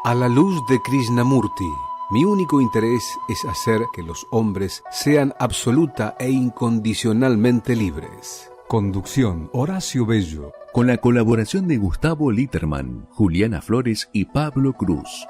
A la luz de Krishnamurti, mi único interés es hacer que los hombres sean absoluta e incondicionalmente libres. Conducción: Horacio Bello. Con la colaboración de Gustavo Litterman, Juliana Flores y Pablo Cruz.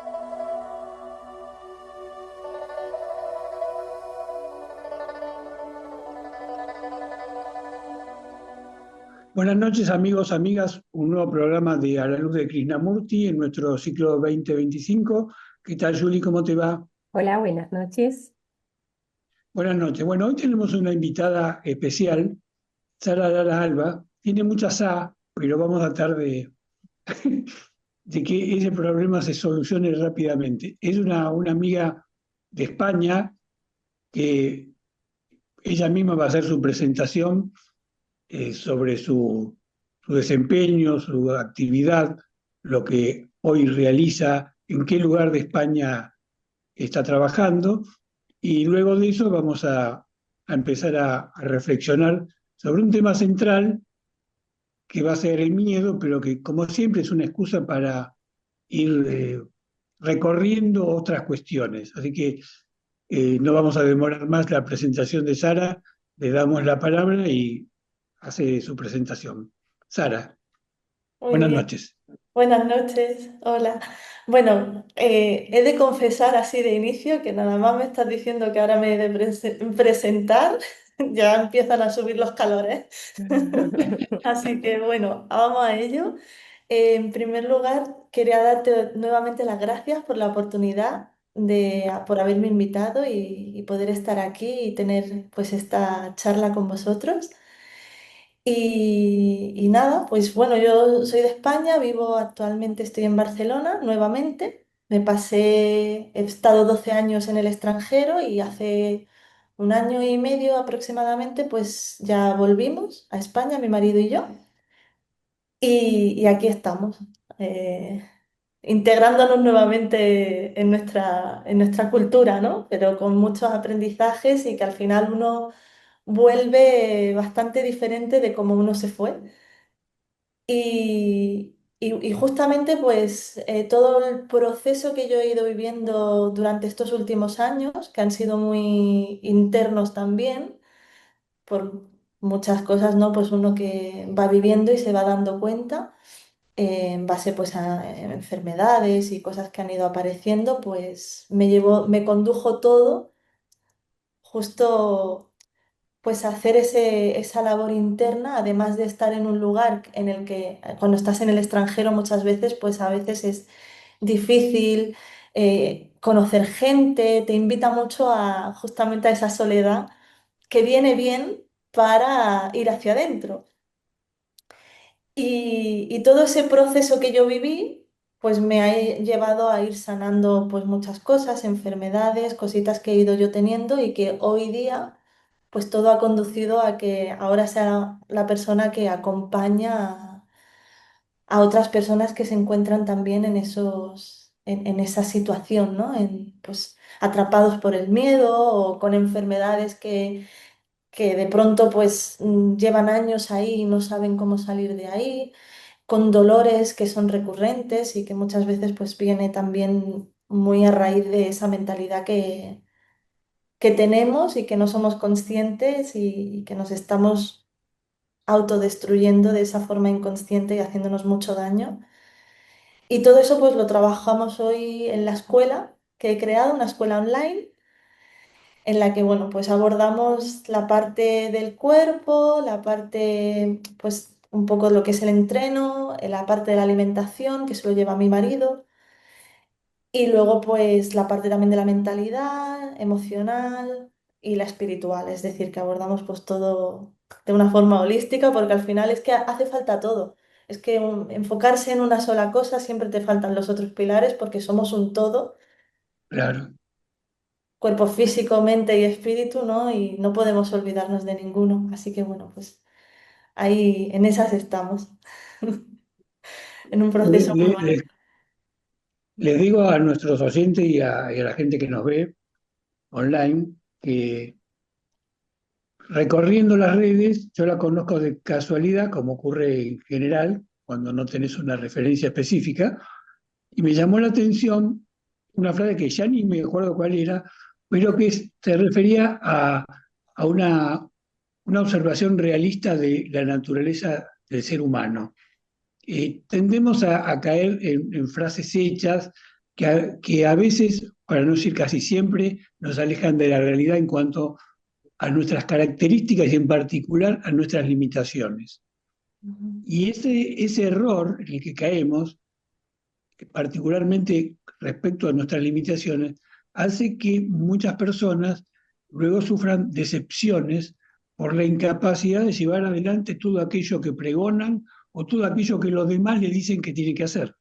Buenas noches, amigos, amigas. Un nuevo programa de A la luz de Krishnamurti en nuestro ciclo 2025. ¿Qué tal, Juli? ¿Cómo te va? Hola, buenas noches. Buenas noches. Bueno, hoy tenemos una invitada especial, Sara Lara Alba. Tiene muchas A, pero vamos a tratar de que ese problema se solucione rápidamente. Es una amiga de España que ella misma va a hacer su presentación sobre su desempeño, su actividad, lo que hoy realiza, en qué lugar de España está trabajando, y luego de eso vamos a empezar a reflexionar sobre un tema central que va a ser el miedo, pero que como siempre es una excusa para ir recorriendo otras cuestiones. Así que no vamos a demorar más la presentación de Sara, le damos la palabra y hace su presentación. Sara, Muy buenas bien, noches. buenas noches, hola. Bueno, he de confesar así de inicio que nada más me estás diciendo que ahora me he de presentar, ya empiezan a subir los calores. Así que bueno, vamos a ello. En primer lugar, quería darte nuevamente las gracias por la oportunidad por haberme invitado y poder estar aquí y tener pues esta charla con vosotros. Y nada, pues bueno, yo soy de España, vivo actualmente, estoy en Barcelona nuevamente. He estado 12 años en el extranjero y hace un año y medio aproximadamente, pues ya volvimos a España, mi marido y yo. Y aquí estamos, eh, integrándonos nuevamente en nuestra cultura, ¿no? Pero con muchos aprendizajes y que al final uno vuelve bastante diferente de cómo uno se fue. Y justamente pues todo el proceso que yo he ido viviendo durante estos últimos años, que han sido muy internos también, por muchas cosas, ¿no? Pues uno que va viviendo y se va dando cuenta en base pues a enfermedades y cosas que han ido apareciendo, pues me condujo todo justo pues hacer esa labor interna, además de estar en un lugar en el que cuando estás en el extranjero muchas veces, pues a veces es difícil conocer gente, te invita mucho a justamente a esa soledad que viene bien para ir hacia adentro. Y todo ese proceso que yo viví, pues me ha llevado a ir sanando pues muchas cosas, enfermedades, cositas que he ido yo teniendo y que hoy día pues todo ha conducido a que ahora sea la persona que acompaña a otras personas que se encuentran también en esa situación, ¿no? Pues atrapados por el miedo o con enfermedades que de pronto pues llevan años ahí y no saben cómo salir de ahí, con dolores que son recurrentes y que muchas veces pues viene también muy a raíz de esa mentalidad que tenemos y que no somos conscientes y que nos estamos autodestruyendo de esa forma inconsciente y haciéndonos mucho daño. Y todo eso pues lo trabajamos hoy en la escuela que he creado, una escuela online en la que, bueno, pues abordamos la parte del cuerpo, la parte, pues un poco lo que es el entreno, la parte de la alimentación, que se lo lleva mi marido, y luego pues la parte también de la mentalidad, emocional y la espiritual, es decir, que abordamos pues todo de una forma holística, porque al final es que hace falta todo. Es que enfocarse en una sola cosa siempre te faltan los otros pilares porque somos un todo, Claro. cuerpo físico, mente y espíritu, ¿no? Y no podemos olvidarnos de ninguno. Así que bueno, pues ahí en esas estamos, en un Le- proceso muy le- bonito. le- Les digo a nuestros oyentes y a la gente que nos ve online que recorriendo las redes, yo la conozco de casualidad, como ocurre en general, cuando no tenés una referencia específica, Y me llamó la atención una frase que ya ni me acuerdo cuál era, pero que se refería a una observación realista de la naturaleza del ser humano. Tendemos a caer en frases hechas que a veces, para no decir casi siempre, nos alejan de la realidad en cuanto a nuestras características y en particular a nuestras limitaciones. Ujú. Y ese error en el que caemos, particularmente respecto a nuestras limitaciones, hace que muchas personas luego sufran decepciones por la incapacidad de llevar adelante todo aquello que pregonan o todo aquello que los demás le dicen que tiene que hacer.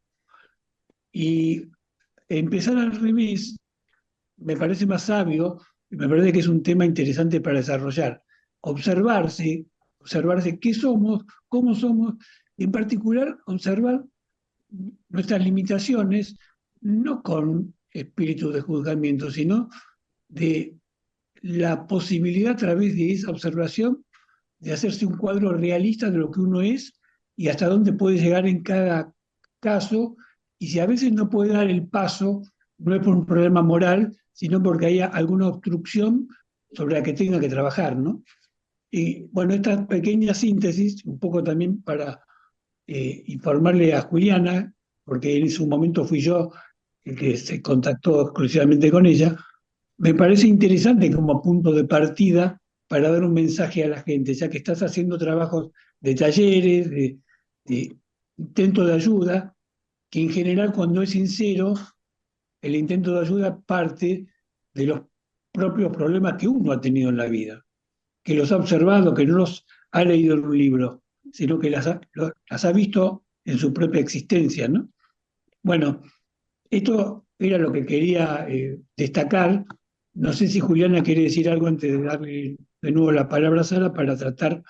Y empezar al revés me parece más sabio y me parece que es un tema interesante para desarrollar. Observarse, observarse qué somos, cómo somos, y en particular observar nuestras limitaciones, no con espíritu de juzgamiento, sino de la posibilidad a través de esa observación de hacerse un cuadro realista de lo que uno es y hasta dónde puede llegar en cada caso. Y si a veces no puede dar el paso, no es por un problema moral, sino porque hay alguna obstrucción sobre la que tenga que trabajar, ¿no? Y bueno, esta pequeña síntesis, un poco también para informarle a Juliana, porque en su momento fui yo el que se contactó exclusivamente con ella, me parece interesante como punto de partida para dar un mensaje a la gente, ya que estás haciendo trabajos de talleres, de intento de ayuda, que en general cuando es sincero, el intento de ayuda parte de los propios problemas que uno ha tenido en la vida, que los ha observado, que no los ha leído en un libro, sino que las ha visto en su propia existencia, ¿no? Bueno, esto era lo que quería destacar. No sé si Juliana quiere decir algo antes de darle de nuevo la palabra a Sara para tratar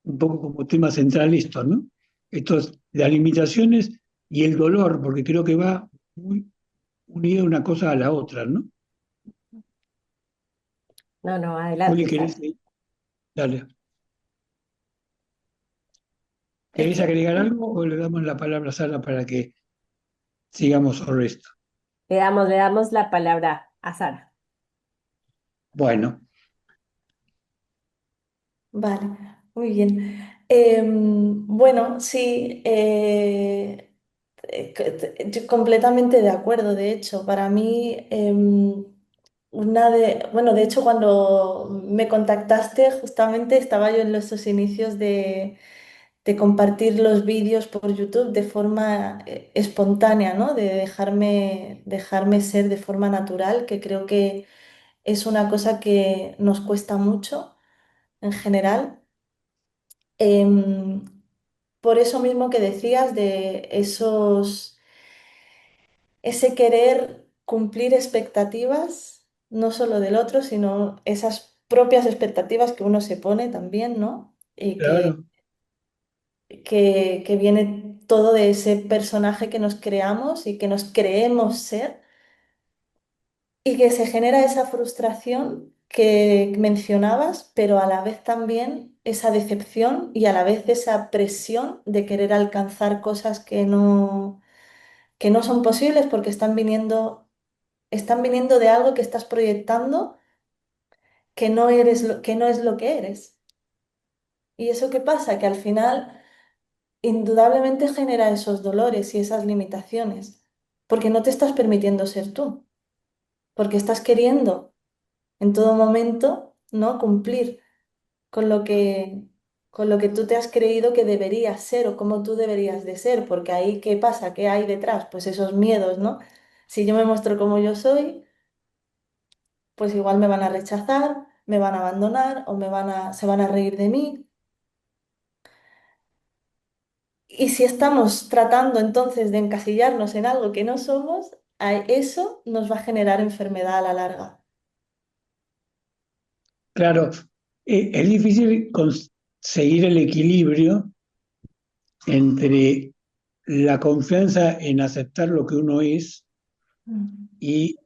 un poco como tema central esto, ¿no? Esto es las limitaciones y el dolor, porque creo que va muy unida una cosa a la otra, ¿no? No, no, Juli, adelante, ¿querés? Sara. Dale. Es ¿Querés que agregar algo o le damos la palabra a Sara para que sigamos sobre esto? Le damos la palabra a Sara. Bueno, vale, muy bien. Bueno, sí, yo completamente de acuerdo, de hecho. Para mí, bueno, de hecho, cuando me contactaste, justamente estaba yo en esos inicios de compartir los vídeos por YouTube de forma espontánea, ¿no? De dejarme ser de forma natural, que creo que es una cosa que nos cuesta mucho en general. Em, por eso mismo que decías de ese querer cumplir expectativas, no solo del otro, sino esas propias expectativas que uno se pone también, ¿no? Y claro, que viene todo de ese personaje que nos creamos y que nos creemos ser, y que se genera esa frustración que mencionabas, pero a la vez también esa decepción y a la vez esa presión de querer alcanzar cosas que no son posibles porque están viniendo de algo que estás proyectando que no eres que no es lo que eres. ¿Y eso qué pasa? Que al final indudablemente genera esos dolores y esas limitaciones, porque no te estás permitiendo ser tú, porque estás queriendo en todo momento, ¿no? Cumplir con con lo que tú te has creído que deberías ser o cómo tú deberías de ser, porque ahí, ¿qué pasa? ¿Qué hay detrás? Pues esos miedos, ¿no? Si yo me muestro como yo soy, pues igual me van a rechazar, me van a abandonar o se van a reír de mí. Y si estamos tratando entonces de encasillarnos en algo que no somos, eso nos va a generar enfermedad a la larga. claro. Es difícil conseguir el equilibrio entre la confianza en aceptar lo que uno es Mm. y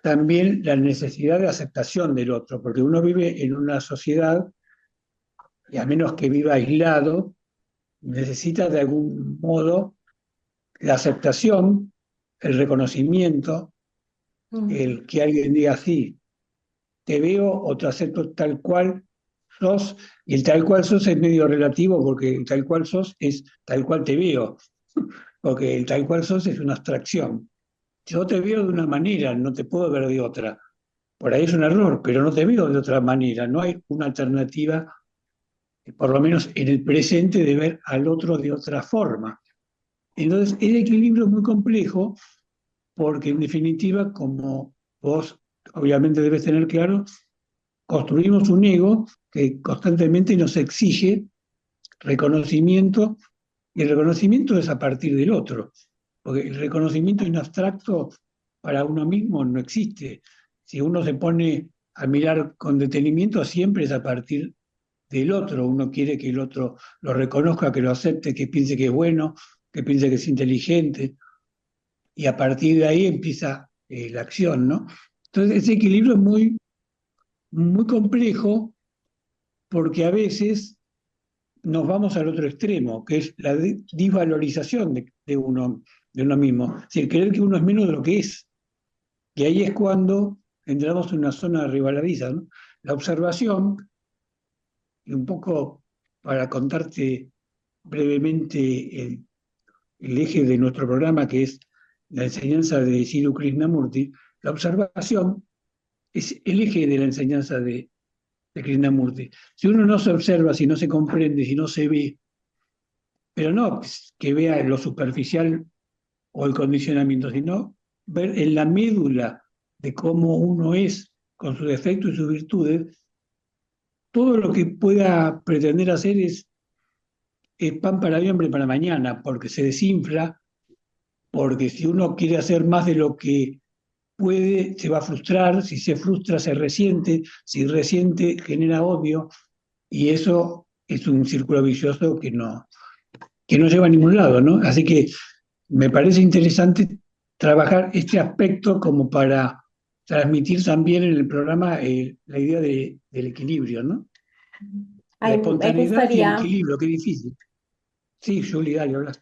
también la necesidad de aceptación del otro, porque uno vive en una sociedad y a menos que viva aislado, necesita de algún modo la aceptación el reconocimiento, Mm. el que alguien diga así, te veo o te acepto tal cual sos, y el tal cual sos es medio relativo porque el tal cual sos es tal cual te veo, porque el tal cual sos es una abstracción. Yo te veo de una manera, no te puedo ver de otra. Por ahí es un error, pero no te veo de otra manera. No hay una alternativa, por lo menos en el presente, de ver al otro de otra forma. Entonces, el equilibrio es muy complejo porque, en definitiva, como vos obviamente debes tener claro, construimos un ego que constantemente nos exige reconocimiento, y el reconocimiento es a partir del otro, porque el reconocimiento en abstracto para uno mismo no existe. Si uno se pone a mirar con detenimiento, siempre es a partir del otro. Uno quiere que el otro lo reconozca, que lo acepte, que piense que es bueno, que piense que es inteligente, y a partir de ahí empieza la acción, ¿no? Entonces, ese equilibrio es muy, muy complejo porque a veces nos vamos al otro extremo, que es la disvalorización de uno mismo. Es decir, creer que uno es menos de lo que es. Y ahí es cuando entramos en una zona resbaladiza, ¿no? La observación, y un poco para contarte brevemente el eje de nuestro programa, que es la enseñanza de Sidhu Krishnamurti, la observación es el eje de la enseñanza de Krishnamurti. Si uno no se observa, si no se comprende, si no se ve, pero no que vea lo superficial o el condicionamiento, sino ver en la médula de cómo uno es con sus defectos y sus virtudes, todo lo que pueda pretender hacer es pan para hoy, hambre para mañana, porque se desinfla, porque si uno quiere hacer más de lo que puede, se va a frustrar, si se frustra se resiente, si resiente genera odio, y eso es un círculo vicioso que no lleva a ningún lado, ¿no? Así que me parece interesante trabajar este aspecto como para transmitir también en el programa la idea del equilibrio, ¿no? La Ay, me espontaneidad y el gustaría equilibrio, qué difícil. Sí, Julie, dale, habla.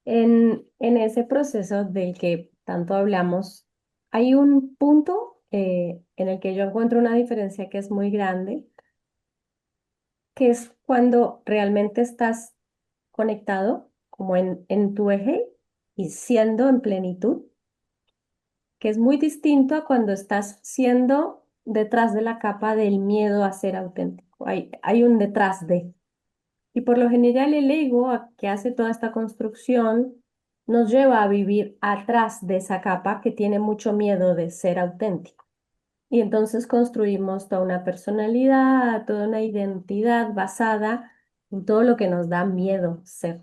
en ese proceso del que tanto hablamos, hay un punto en el que yo encuentro una diferencia que es muy grande, que es cuando realmente estás conectado como en tu eje y siendo en plenitud, que es muy distinto a cuando estás siendo detrás de la capa del miedo a ser auténtico. Hay un detrás de. Y por lo general el ego que hace toda esta construcción nos lleva a vivir atrás de esa capa que tiene mucho miedo de ser auténtico. Y entonces construimos toda una personalidad, toda una identidad basada en todo lo que nos da miedo ser.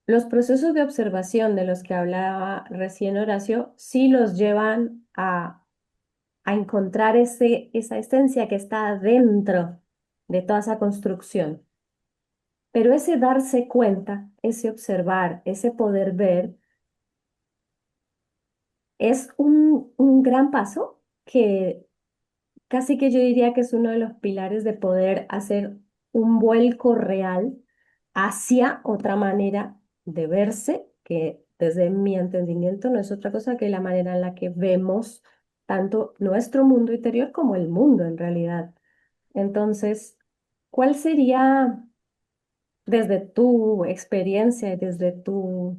Los procesos de observación de los que hablaba recién Horacio sí los llevan a encontrar esa esencia que está dentro de toda esa construcción. Pero ese darse cuenta, ese observar, ese poder ver, es un gran paso que casi que yo diría que es uno de los pilares de poder hacer un vuelco real hacia otra manera de verse, que desde mi entendimiento no es otra cosa que la manera en la que vemos tanto nuestro mundo interior como el mundo en realidad. Entonces, ¿cuál sería desde tu experiencia y desde tu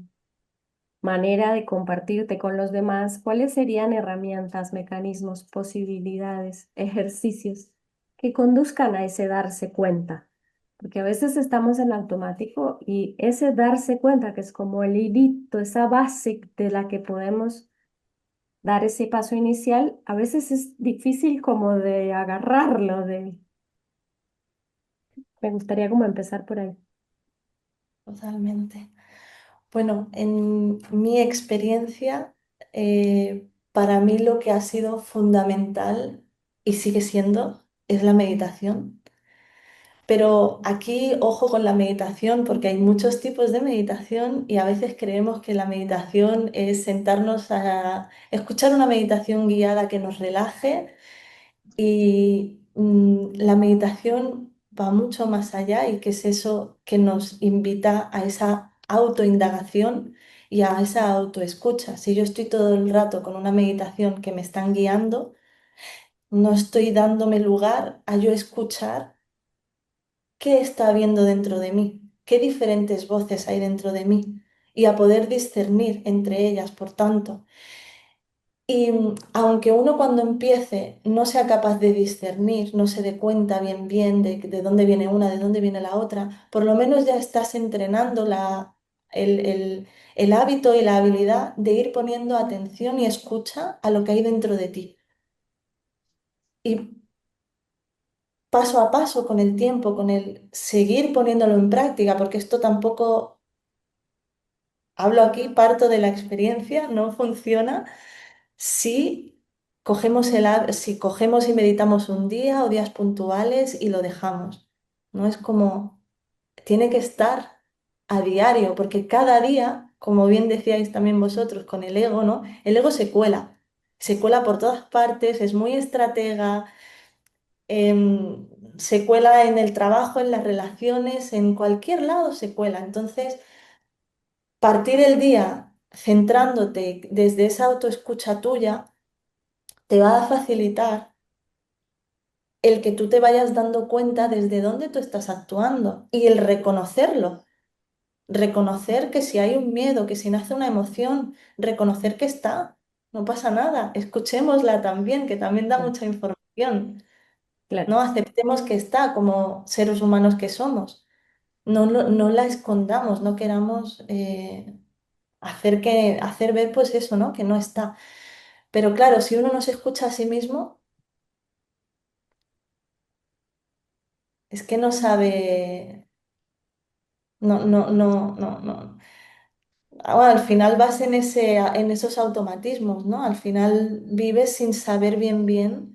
manera de compartirte con los demás, cuáles serían herramientas, mecanismos, posibilidades, ejercicios que conduzcan a ese darse cuenta? Porque a veces estamos en automático y ese darse cuenta, que es como el hilito, esa base de la que podemos dar ese paso inicial, a veces es difícil como de agarrarlo, me gustaría como empezar por ahí. Totalmente. Bueno, en mi experiencia, para mí lo que ha sido fundamental y sigue siendo es la meditación. Pero aquí, ojo con la meditación, porque hay muchos tipos de meditación y a veces creemos que la meditación es sentarnos a escuchar una meditación guiada que nos relaje y la meditación va mucho más allá y que es eso que nos invita a esa autoindagación y a esa autoescucha. Si yo estoy todo el rato con una meditación que me están guiando, no estoy dándome lugar a yo escuchar qué está habiendo dentro de mí, qué diferentes voces hay dentro de mí y a poder discernir entre ellas, por tanto. Y aunque uno cuando empiece no sea capaz de discernir, no se dé cuenta bien de dónde viene una, de dónde viene la otra, por lo menos ya estás entrenando el, el el hábito y la habilidad de ir poniendo atención y escucha a lo que hay dentro de ti. Y paso a paso, con el tiempo, con el seguir poniéndolo en práctica, porque esto tampoco, hablo aquí, parto de la experiencia, no funciona si si cogemos y meditamos un día o días puntuales y lo dejamos. No es como, tiene que estar a diario, porque cada día, como bien decíais también vosotros con el ego, ¿no? El ego se cuela por todas partes, es muy estratega, se cuela en el trabajo, en las relaciones, en cualquier lado se cuela. Entonces, partir el día centrándote desde esa autoescucha tuya te va a facilitar el que tú te vayas dando cuenta desde dónde tú estás actuando y el reconocerlo. Reconocer que si hay un miedo, que si nace una emoción, reconocer que está, no pasa nada, escuchémosla también, que también da mucha información, Claro. ¿no? Aceptemos que está como seres humanos que somos, no la escondamos, no queramos hacer ver pues eso, ¿no? Que no está. Pero claro, si uno no se escucha a sí mismo, es que no sabe, no. Bueno, al final vas en esos automatismos, ¿no? Al final vives sin saber bien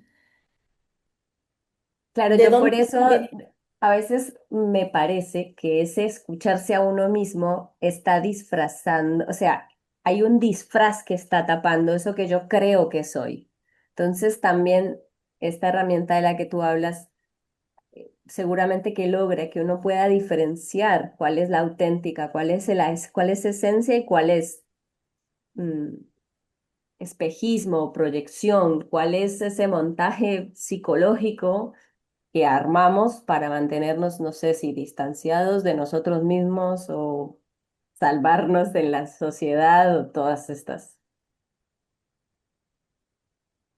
Claro, de yo dónde por eso viene. a veces me parece que ese escucharse a uno mismo está disfrazando, o sea, hay un disfraz que está tapando eso que yo creo que soy. Entonces también esta herramienta de la que tú hablas, seguramente que logre que uno pueda diferenciar cuál es la auténtica, cuál es esencia y cuál es mm, espejismo, proyección, cuál es ese montaje psicológico que armamos para mantenernos, no sé si distanciados de nosotros mismos o salvarnos de la sociedad o todas estas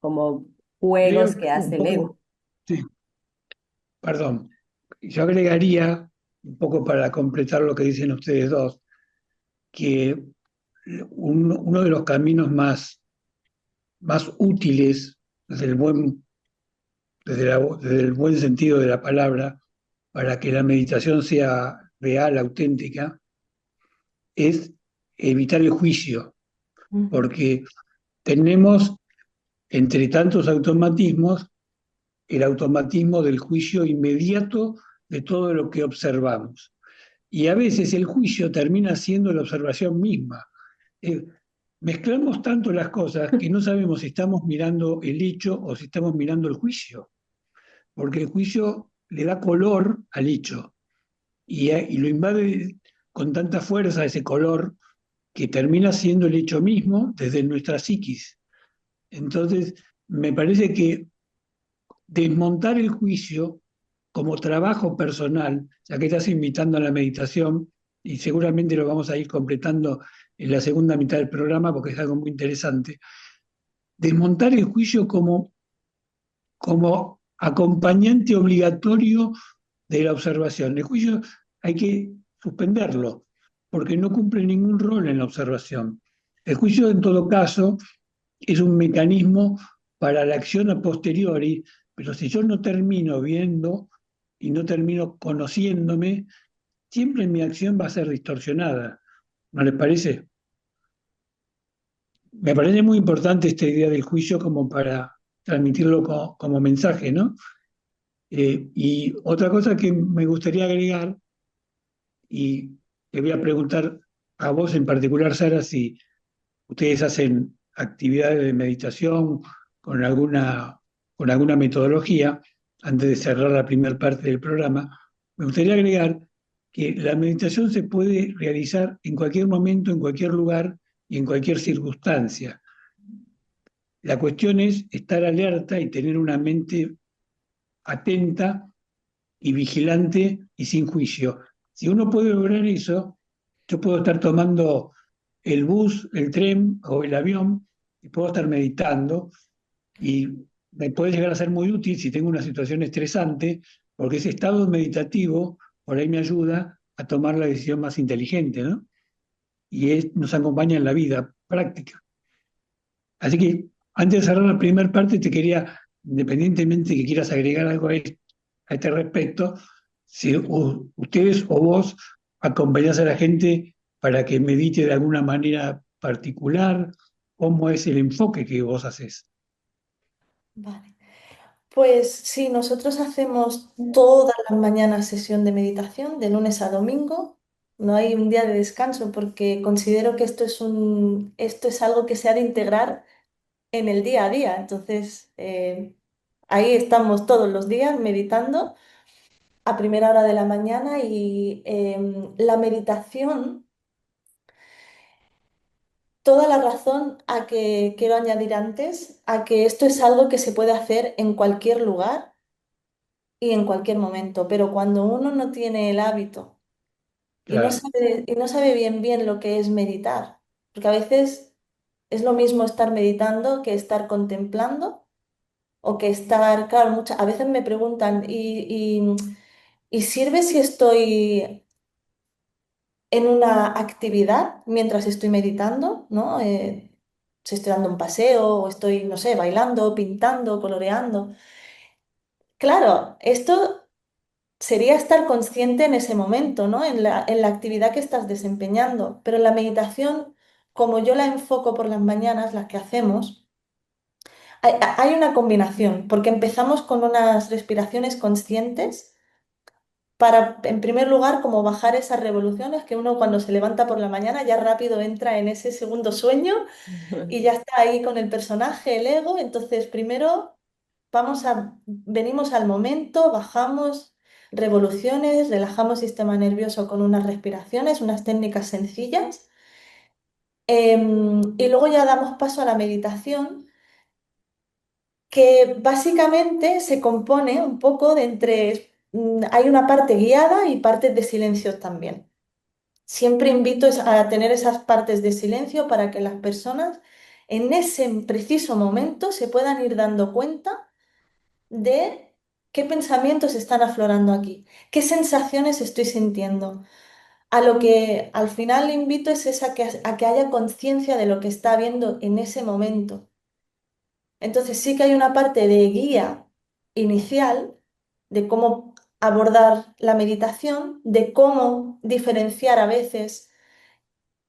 como juegos Creo que que un hace el ego. poco, sí, perdón, yo agregaría, un poco para completar lo que dicen ustedes dos, que uno de los caminos más útiles desde desde el buen sentido de la palabra para que la meditación sea real, auténtica, es evitar el juicio, Ujú. porque tenemos, entre tantos automatismos, el automatismo del juicio inmediato de todo lo que observamos. Y a veces el juicio termina siendo la observación misma. Eh, Mezclamos tanto las cosas que no sabemos si estamos mirando el hecho o si estamos mirando el juicio, porque el juicio le da color al hecho y lo invade con tanta fuerza ese color que termina siendo el hecho mismo desde nuestra psiquis. Entonces, me parece que desmontar el juicio como trabajo personal, ya que estás invitando a la meditación, y seguramente lo vamos a ir completando en la segunda mitad del programa porque es algo muy interesante, desmontar el juicio como acompañante obligatorio de la observación. El juicio hay que suspenderlo porque no cumple ningún rol en la observación. El juicio, en todo caso, es un mecanismo para la acción a posteriori, pero si yo no termino viendo y no termino conociéndome, siempre mi acción va a ser distorsionada. ¿No les parece? Me parece muy importante esta idea del juicio como para transmitirlo como mensaje, ¿no? Y otra cosa que me gustaría agregar, y te voy a preguntar a vos en particular, Sara, si ustedes hacen actividades de meditación con con alguna metodología, antes de cerrar la primera parte del programa, me gustaría agregar que la meditación se puede realizar en cualquier momento, en cualquier lugar y en cualquier circunstancia. La cuestión es estar alerta y tener una mente atenta y vigilante y sin juicio. Si uno puede lograr eso, yo puedo estar tomando el bus, el tren o el avión y puedo estar meditando y me puede llegar a ser muy útil si tengo una situación estresante, porque ese estado meditativo por ahí me ayuda a tomar la decisión más inteligente, ¿no? Nos acompaña en la vida práctica. Así que antes de cerrar la primera parte, te quería, independientemente de que quieras agregar algo a este respecto, si ustedes o vos acompañás a la gente para que medite de alguna manera particular, cómo es el enfoque que vos haces. Vale. Pues sí, nosotros hacemos todas las mañanas sesión de meditación, de lunes a domingo. No hay un día de descanso porque considero que esto es algo que se ha de integrar en el día a día. Entonces, ahí estamos todos los días meditando a primera hora de la mañana y la meditación, toda la razón a que quiero añadir antes, a que esto es algo que se puede hacer en cualquier lugar y en cualquier momento, pero cuando uno no tiene el hábito Claro, y no sabe bien lo que es meditar, porque a veces es lo mismo estar meditando que estar contemplando o que estar, claro, a veces me preguntan, ¿y sirve si estoy en una actividad mientras estoy meditando, ¿no? Si estoy dando un paseo o estoy, no sé, bailando, pintando, coloreando? Claro, esto sería estar consciente en ese momento, ¿no? En la actividad que estás desempeñando. Pero en la meditación, como yo la enfoco por las mañanas, las que hacemos, hay una combinación, porque empezamos con unas respiraciones conscientes para, en primer lugar, como bajar esas revoluciones que uno cuando se levanta por la mañana ya rápido entra en ese segundo sueño y ya está ahí con el personaje, el ego. Entonces, primero venimos al momento, bajamos revoluciones, relajamos sistema nervioso con unas respiraciones, unas técnicas sencillas, y luego ya damos paso a la meditación, que básicamente se compone un poco de hay una parte guiada y partes de silencio también. Siempre invito a tener esas partes de silencio para que las personas en ese preciso momento se puedan ir dando cuenta de qué pensamientos están aflorando aquí, qué sensaciones estoy sintiendo. A lo que al final le invito es a que haya conciencia de lo que está viendo en ese momento. Entonces sí que hay una parte de guía inicial de cómo abordar la meditación, de cómo diferenciar a veces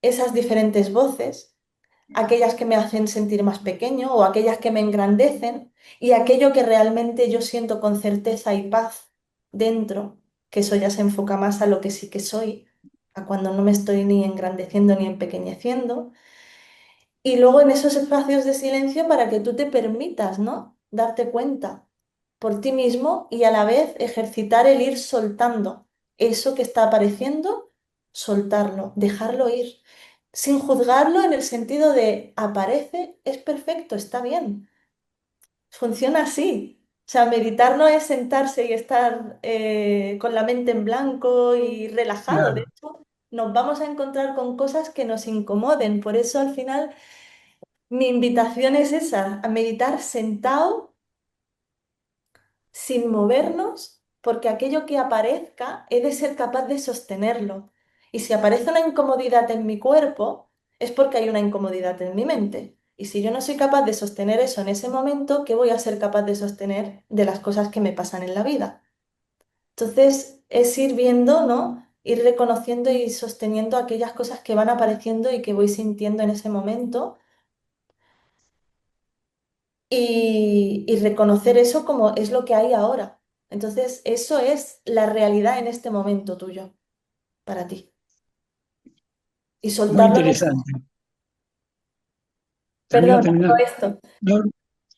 esas diferentes voces, aquellas que me hacen sentir más pequeño o aquellas que me engrandecen y aquello que realmente yo siento con certeza y paz dentro, que eso ya se enfoca más a lo que sí que soy, a cuando no me estoy ni engrandeciendo ni empequeñeciendo. Y luego en esos espacios de silencio para que tú te permitas, ¿no? Darte cuenta por ti mismo y a la vez ejercitar el ir soltando eso que está apareciendo, soltarlo, dejarlo ir, sin juzgarlo en el sentido de aparece, es perfecto, está bien, funciona así. O sea, meditar no es sentarse y estar con la mente en blanco y relajado. De claro. hecho, nos vamos a encontrar con cosas que nos incomoden. Por eso al final mi invitación es esa, a meditar sentado sin movernos, porque aquello que aparezca he de ser capaz de sostenerlo. Y si aparece una incomodidad en mi cuerpo, es porque hay una incomodidad en mi mente. Y si yo no soy capaz de sostener eso en ese momento, ¿qué voy a ser capaz de sostener de las cosas que me pasan en la vida? Entonces, es ir viendo, ¿no? Ir reconociendo y sosteniendo aquellas cosas que van apareciendo y que voy sintiendo en ese momento y reconocer eso como es lo que hay ahora. Entonces, eso es la realidad en este momento tuyo, para ti. Y Muy soltarlo en interesante. Perdón, Termina. todo esto. No,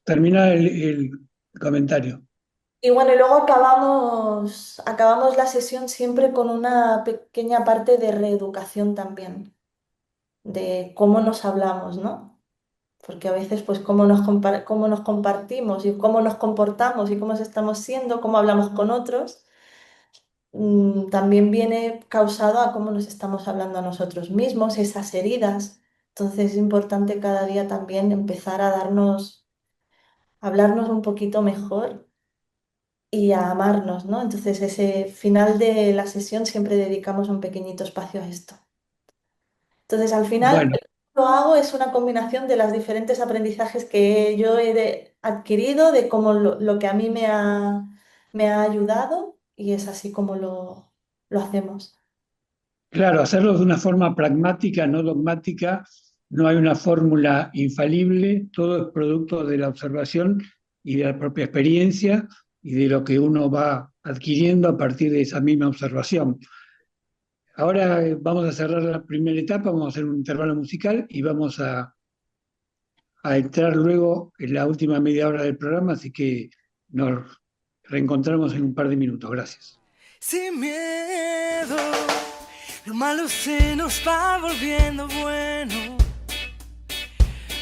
termina el comentario. Y bueno, y luego acabamos la sesión siempre con una pequeña parte de reeducación también, de cómo nos hablamos, ¿no? Porque a veces, pues, cómo nos compartimos y cómo nos comportamos y cómo estamos siendo, cómo hablamos con otros, también viene causado a cómo nos estamos hablando a nosotros mismos, esas heridas. Entonces es importante cada día también empezar a hablarnos un poquito mejor y a amarnos, ¿no? Entonces ese final de la sesión siempre dedicamos un pequeñito espacio a esto. Entonces al final Bueno, lo hago es una combinación de los diferentes aprendizajes que yo adquirido, de cómo lo que a mí me ha ayudado y es así como lo hacemos. claro, hacerlo de una forma pragmática, no dogmática, no hay una fórmula infalible, todo es producto de la observación y de la propia experiencia y de lo que uno va adquiriendo a partir de esa misma observación. Ahora vamos a cerrar la primera etapa, vamos a hacer un intervalo musical y vamos a entrar luego en la última media hora del programa, así que nos reencontramos en un par de minutos. Gracias. Sin miedo, lo malo se nos va volviendo bueno.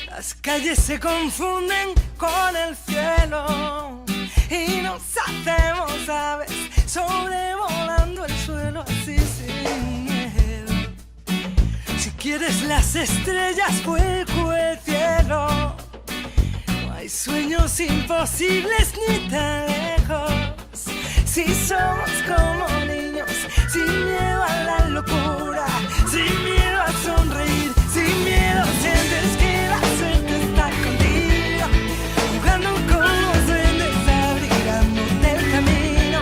Las calles se confunden con el cielo y nos hacemos aves sobrevolando el suelo así sin miedo. Si quieres las estrellas, vuelco el cielo. No hay sueños imposibles ni tan lejos. Si somos como niños, sin miedo a la locura, sin miedo a sonreír, sin miedo sientes que la suerte está contigo, jugando con los duendes, abrigándote el camino,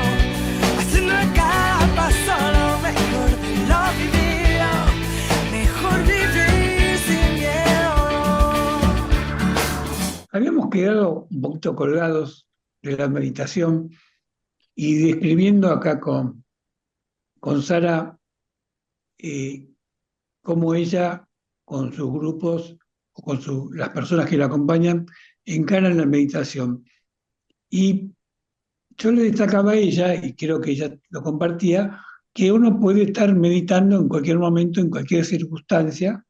haciendo a cada paso lo mejor de lo vivido, mejor vivir sin miedo. Habíamos quedado un poquito colgados de la meditación y describiendo acá con Sara cómo ella, con sus grupos o con las personas que la acompañan, encaran la meditación. Y yo le destacaba a ella, y creo que ella lo compartía, que uno puede estar meditando en cualquier momento, en cualquier circunstancia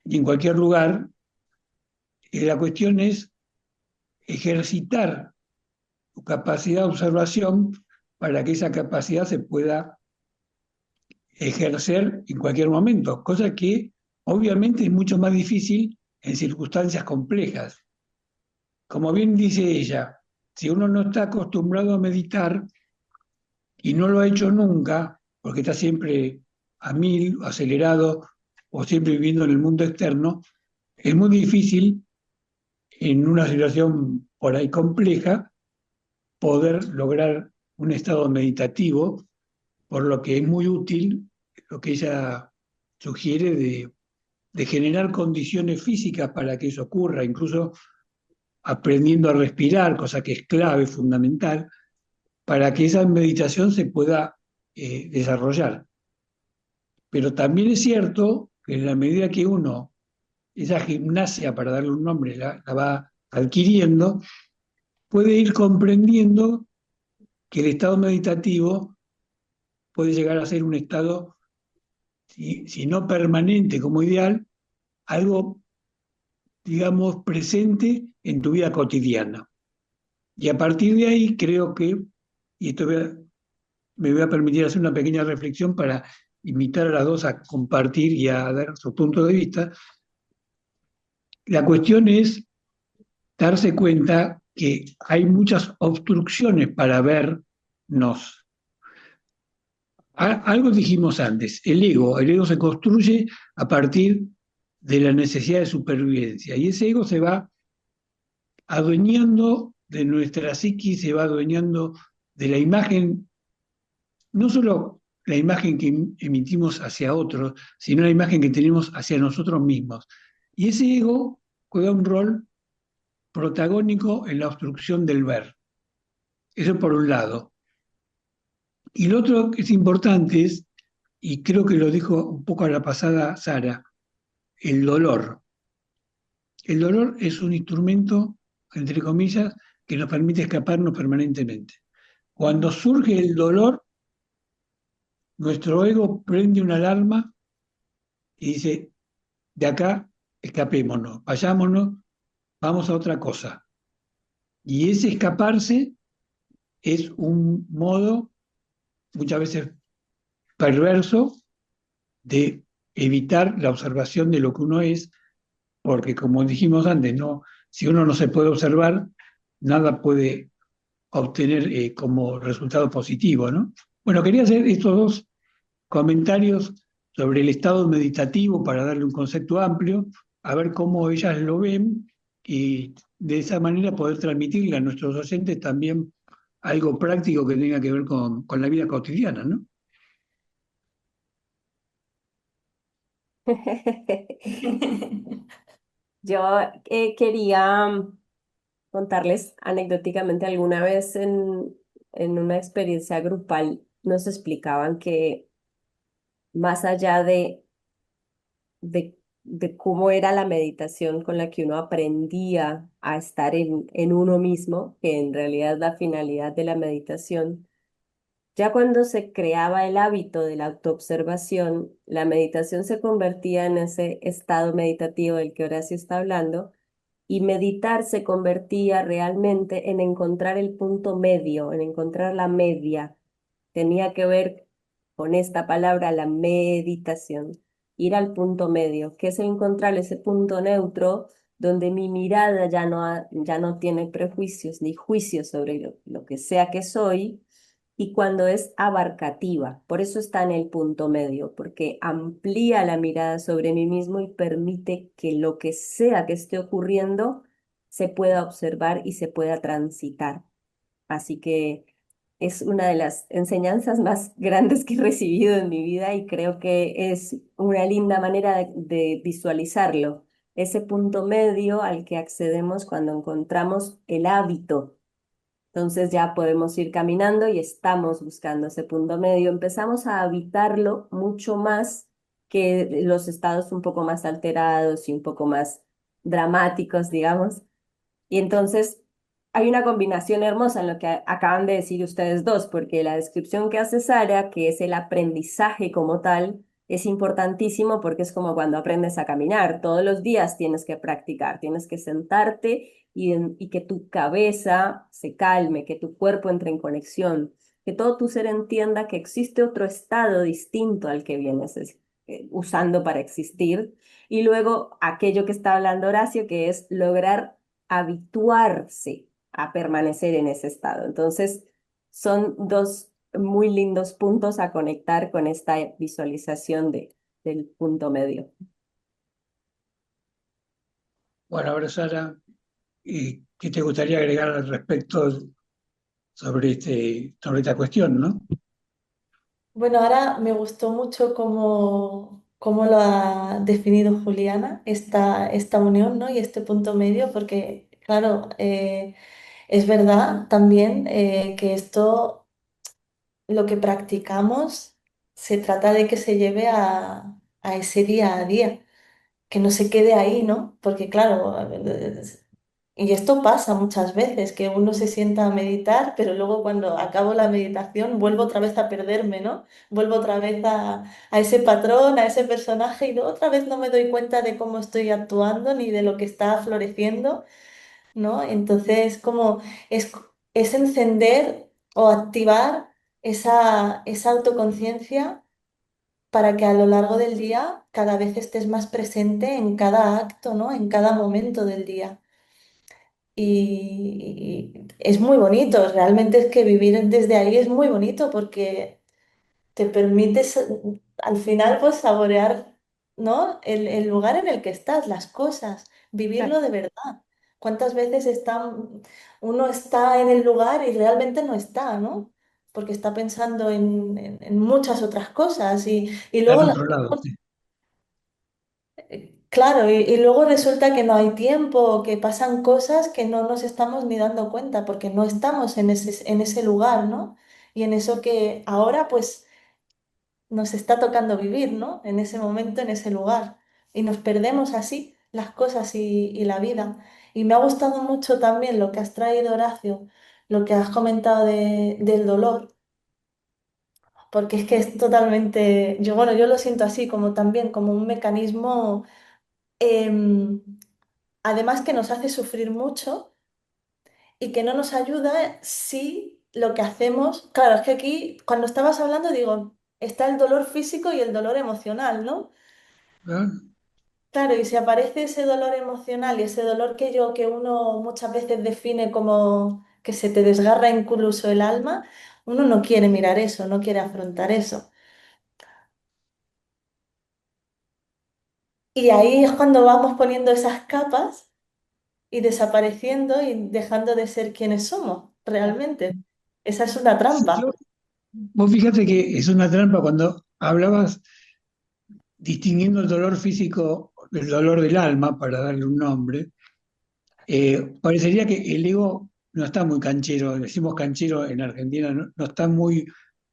y en cualquier lugar. La cuestión es ejercitar tu capacidad de observación para que esa capacidad se pueda ejercer en cualquier momento, cosa que obviamente es mucho más difícil en circunstancias complejas. Como bien dice ella, si uno no está acostumbrado a meditar y no lo ha hecho nunca, porque está siempre a mil, acelerado o siempre viviendo en el mundo externo, es muy difícil en una situación por ahí compleja poder lograr un estado meditativo, por lo que es muy útil lo que ella sugiere de generar condiciones físicas para que eso ocurra, incluso aprendiendo a respirar, cosa que es clave, fundamental, para que esa meditación se pueda desarrollar. Pero también es cierto que en la medida que uno, esa gimnasia, para darle un nombre, la va adquiriendo, puede ir comprendiendo que el estado meditativo puede llegar a ser un estado, si no permanente como ideal, algo, digamos, presente en tu vida cotidiana. Y a partir de ahí creo que, y esto me voy a permitir hacer una pequeña reflexión para invitar a las dos a compartir y a dar su punto de vista, la cuestión es darse cuenta que hay muchas obstrucciones para vernos. Algo dijimos antes, el ego se construye a partir de la necesidad de supervivencia y ese ego se va adueñando de nuestra psiquis, se va adueñando de la imagen, no solo la imagen que emitimos hacia otros, sino la imagen que tenemos hacia nosotros mismos. Y ese ego juega un rol protagónico en la obstrucción del ver. Eso por un lado. Y lo otro que es importante es, y creo que lo dijo un poco a la pasada Sara, el dolor. El dolor es un instrumento, entre comillas, que nos permite escaparnos permanentemente. Cuando surge el dolor, nuestro ego prende una alarma y dice, de acá escapémonos, vayámonos, vamos a otra cosa. Y ese escaparse es un modo muchas veces perverso de evitar la observación de lo que uno es, porque como dijimos antes, no, si uno no se puede observar, nada puede obtener como resultado positivo, ¿no? Bueno, quería hacer estos dos comentarios sobre el estado meditativo para darle un concepto amplio, a ver cómo ellas lo ven y de esa manera poder transmitirle a nuestros oyentes también algo práctico que tenga que ver con la vida cotidiana, ¿no? Yo quería contarles anecdóticamente alguna vez en una experiencia grupal nos explicaban que más allá de cómo era la meditación con la que uno aprendía a estar en uno mismo, que en realidad es la finalidad de la meditación, ya cuando se creaba el hábito de la autoobservación, la meditación se convertía en ese estado meditativo del que Horacio está hablando, y meditar se convertía realmente en encontrar el punto medio, en encontrar la media. Tenía que ver con esta palabra, la meditación, ir al punto medio, que es encontrar ese punto neutro donde mi mirada ya no tiene prejuicios ni juicios sobre lo que sea que soy, y cuando es abarcativa. Por eso está en el punto medio, porque amplía la mirada sobre mí mismo y permite que lo que sea que esté ocurriendo se pueda observar y se pueda transitar. Así que es una de las enseñanzas más grandes que he recibido en mi vida y creo que es una linda manera de visualizarlo. Ese punto medio al que accedemos cuando encontramos el hábito, entonces ya podemos ir caminando y estamos buscando ese punto medio. Empezamos a habitarlo mucho más que los estados un poco más alterados y un poco más dramáticos, digamos. Y entonces hay una combinación hermosa en lo que acaban de decir ustedes dos, porque la descripción que hace Sara, que es el aprendizaje como tal, es importantísimo porque es como cuando aprendes a caminar. Todos los días tienes que practicar, tienes que sentarte y que tu cabeza se calme, que tu cuerpo entre en conexión, que todo tu ser entienda que existe otro estado distinto al que vienes usando para existir. Y luego aquello que está hablando Horacio, que es lograr habituarse a permanecer en ese estado. Entonces, son dos muy lindos puntos a conectar con esta visualización del punto medio. Bueno, ahora Sara, ¿qué te gustaría agregar al respecto sobre, sobre esta cuestión, ¿no? Bueno, ahora me gustó mucho cómo lo ha definido Juliana, esta unión, ¿no? Y este punto medio, porque, claro, es verdad también que esto, lo que practicamos, se trata de que se lleve a ese día a día, que no se quede ahí, ¿no? Porque, claro, y esto pasa muchas veces, que uno se sienta a meditar, pero luego cuando acabo la meditación vuelvo otra vez a perderme, ¿no? Vuelvo otra vez a ese patrón, a ese personaje y luego otra vez no me doy cuenta de cómo estoy actuando ni de lo que está floreciendo, ¿no? Entonces, como es, es encender o activar esa autoconciencia para que a lo largo del día cada vez estés más presente en cada acto, ¿no? En cada momento del día. Y es muy bonito, realmente es que vivir desde ahí es muy bonito porque te permite al final pues saborear, ¿no? El lugar en el que estás, las cosas, vivirlo de verdad. ¿Cuántas veces uno está en el lugar y realmente no está, ¿no? Porque está pensando en muchas otras cosas y Está luego, en otro lado, sí. claro, y luego resulta que no hay tiempo, o que pasan cosas que no nos estamos ni dando cuenta porque no estamos en ese lugar, ¿no? Y en eso que ahora pues nos está tocando vivir, ¿no? En ese momento, en ese lugar. Y nos perdemos así las cosas y la vida. Y me ha gustado mucho también lo que has traído, Horacio, lo que has comentado del dolor, porque es que es totalmente, yo, bueno, yo lo siento así, como también, como un mecanismo, em, además que nos hace sufrir mucho y que no nos ayuda si lo que hacemos, claro, es que aquí, cuando estabas hablando, digo, está el dolor físico y el dolor emocional, ¿no? ¿verdad? Claro, y si aparece ese dolor emocional y ese dolor que uno muchas veces define como que se te desgarra incluso el alma, uno no quiere mirar eso, no quiere afrontar eso. Y ahí es cuando vamos poniendo esas capas y desapareciendo y dejando de ser quienes somos realmente. Esa es una Sí, trampa. vos fíjate que es una trampa cuando hablabas distinguiendo el dolor físico del dolor del alma, para darle un nombre. Parecería que el ego no está muy canchero, decimos canchero en Argentina, no está muy,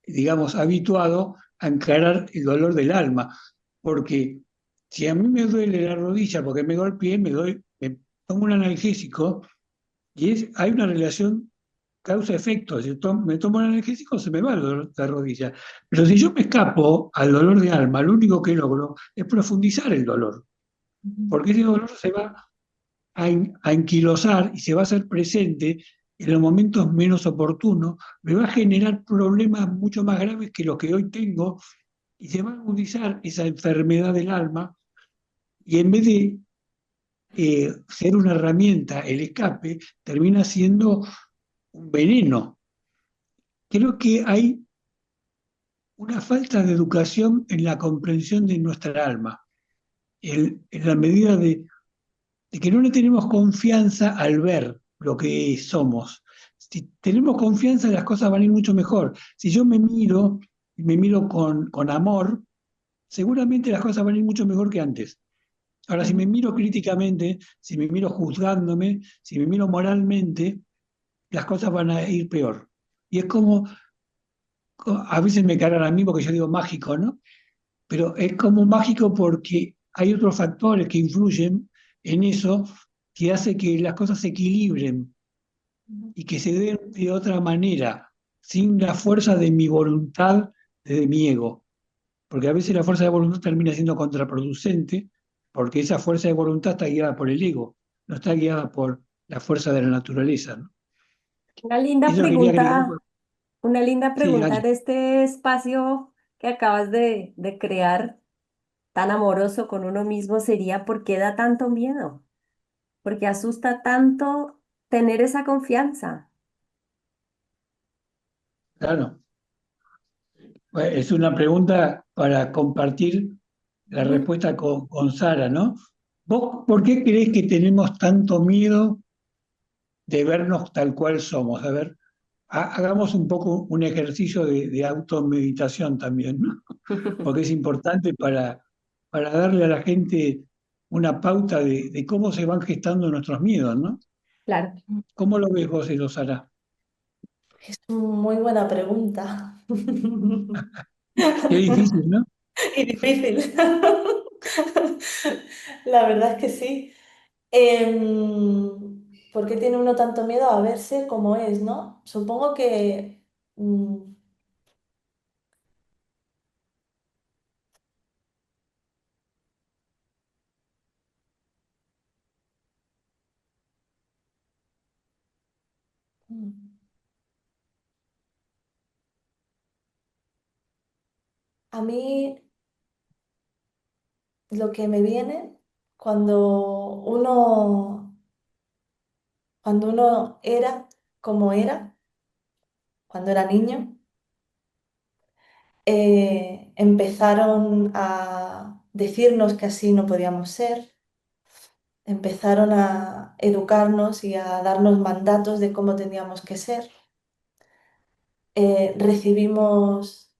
digamos, habituado a encarar el dolor del alma, porque si a mí me duele la rodilla porque me golpeé, me tomo un analgésico y hay una relación causa-efecto. Si me tomo un analgésico, se me va el dolor de rodilla. Pero si yo me escapo al dolor de alma, lo único que logro es profundizar el dolor, porque ese dolor se va a enquilosar y se va a hacer presente en los momentos menos oportunos, me va a generar problemas mucho más graves que los que hoy tengo y se va a agudizar esa enfermedad del alma y en vez de ser una herramienta, el escape, termina siendo un veneno. Creo que hay una falta de educación en la comprensión de nuestra alma, en la medida de que no le tenemos confianza al ver lo que somos. Si tenemos confianza, las cosas van a ir mucho mejor. Si yo me miro y me miro con amor, seguramente las cosas van a ir mucho mejor que antes. Ahora, si me miro críticamente, si me miro juzgándome, si me miro moralmente, las cosas van a ir peor. Y es como, a veces me cargan a mí porque yo digo mágico, ¿no? Pero es como mágico porque hay otros factores que influyen en eso que hace que las cosas se equilibren y que se den de otra manera, sin la fuerza de mi voluntad, de mi ego. Porque a veces la fuerza de voluntad termina siendo contraproducente, porque esa fuerza de voluntad está guiada por el ego, no está guiada por la fuerza de la naturaleza, ¿no? Una linda Eso quería agregar. una linda Sí, pregunta Angie. de este espacio que acabas de crear, tan amoroso con uno mismo, sería ¿por qué da tanto miedo? ¿Por qué asusta tanto tener esa confianza? Claro. Bueno, es una pregunta para compartir la Ujú. respuesta con Sara, ¿no? ¿Vos por qué creés que tenemos tanto miedo de vernos tal cual somos? A ver, hagamos un poco un ejercicio de automeditación también, ¿no? Porque es importante para darle a la gente una pauta de cómo se van gestando nuestros miedos, ¿no? Claro. ¿Cómo lo ves vos, eso, Sara? Es una muy buena pregunta. Qué difícil, ¿no? Y difícil. La verdad es que sí. ¿Por qué tiene uno tanto miedo a verse como es, no? Supongo que mm, a mí lo que me viene cuando cuando uno era como era, cuando era niño, empezaron a decirnos que así no podíamos ser, empezaron a educarnos y a darnos mandatos de cómo teníamos que ser. Recibimos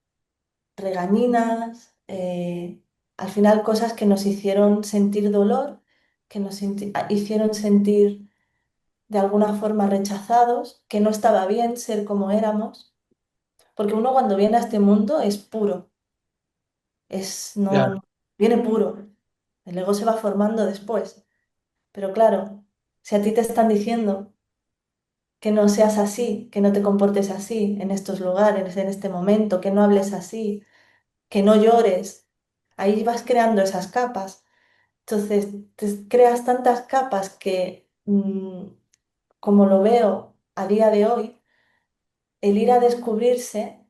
regañinas, al final cosas que nos hicieron sentir dolor, que nos hicieron sentir de alguna forma rechazados, que no estaba bien ser como éramos, porque uno cuando viene a este mundo es puro, Claro, viene puro, el ego se va formando después, pero claro. Si a ti te están diciendo que no seas así, que no te comportes así en estos lugares, en este momento, que no hables así, que no llores, ahí vas creando esas capas. Entonces, te creas tantas capas que, como lo veo a día de hoy, el ir a descubrirse,